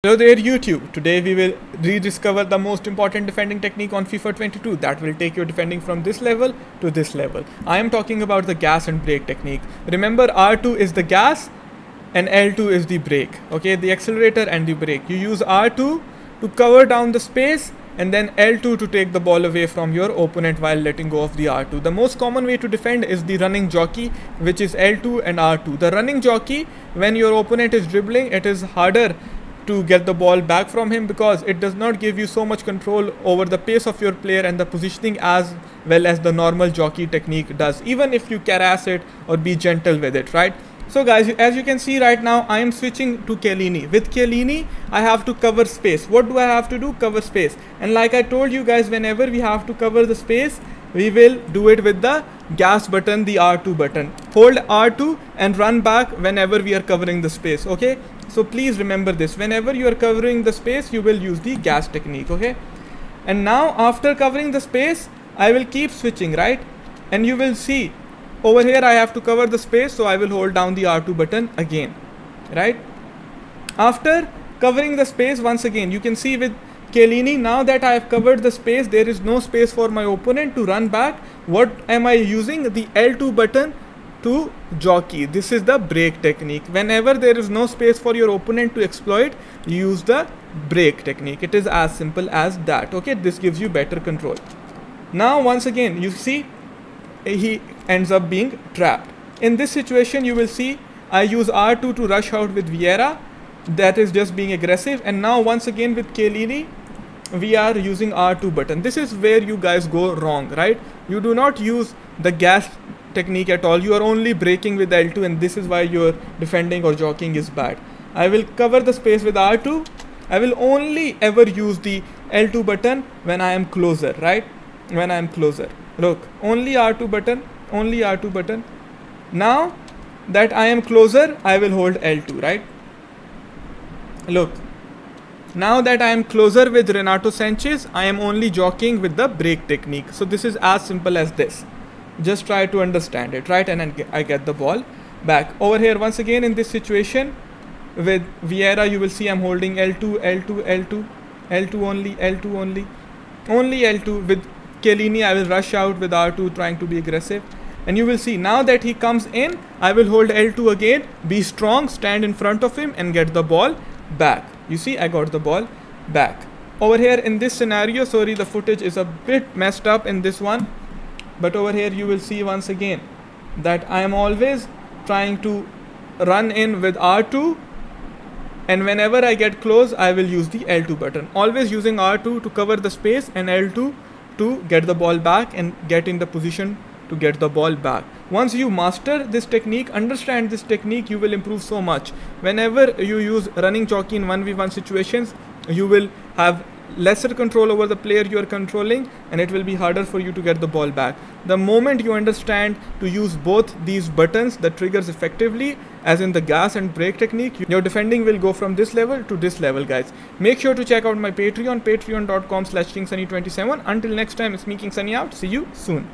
Hello there YouTube. Today we will rediscover the most important defending technique on FIFA 22 that will take your defending from this level to this level. I am talking about the gas and brake technique. Remember, R2 is the gas and L2 is the brake. Okay, the accelerator and the brake. You use R2 to cover down the space and then L2 to take the ball away from your opponent while letting go of the R2. The most common way to defend is the running jockey, which is L2 and R2. The running jockey, when your opponent is dribbling, it is harder to get the ball back from him because it does not give you so much control over the pace of your player and the positioning as well as the normal jockey technique does, even if you caress it or be gentle with it, right? So guys, as you can see right now, I am switching to Chiellini. With Chiellini, I have to cover space. What do I have to do? Cover space. And like I told you guys, whenever we have to cover the space, we will do it with the gas button, the R2 button. Hold R2 and run back whenever we are covering the space, okay? So please remember this. Whenever you are covering the space, you will use the gas technique, okay? And now after covering the space, I will keep switching, right? And you will see over here I have to cover the space, so I will hold down the R2 button again, right? After covering the space once again, you can see with Chiellini, now that I have covered the space, there is no space for my opponent to run back. What am I using? The L2 button to jockey. This is the brake technique. Whenever there is no space for your opponent to exploit, you use the brake technique. It is as simple as that, okay? This gives you better control. Now once again, you see he ends up being trapped. In this situation, you will see I use R2 to rush out with Vieira. That is just being aggressive. And now once again with Chiellini, we are using R2 button. This is where you guys go wrong, right? You do not use the gas technique at all. You are only braking with L2, and this is why your defending or jockeying is bad. I will cover the space with R2. I will only ever use the L2 button when I am closer, right? When I am closer. Look, only R2 button, only R2 button. Now that I am closer, I will hold L2, right? Look, now that I am closer with Renato Sanchez, I am only jockeying with the brake technique. So this is as simple as this. Just try to understand it, right? And then I get the ball back. Over here, once again in this situation with Vieira, you will see I'm holding L2, L2, L2, L2 only, L2 only, only L2. With Chiellini, I will rush out with R2 trying to be aggressive. And you will see now that he comes in, I will hold L2 again, be strong, stand in front of him and get the ball back. You see, I got the ball back. Over here in this scenario, sorry, the footage is a bit messed up in this one. But over here you will see once again that I am always trying to run in with R2, and whenever I get close I will use the L2 button. Always using R2 to cover the space and L2 to get the ball back and get in the position to get the ball back. Once you master this technique, understand this technique, you will improve so much. Whenever you use running jockey in 1v1 situations, you will have lesser control over the player you are controlling, and it will be harder for you to get the ball back. The moment you understand to use both these buttons, the triggers effectively, as in the gas and brake technique, your defending will go from this level to this level, guys. Make sure to check out my Patreon, patreon.com/KingSunny27. Until next time, it's me, King Sunny, out. See you soon.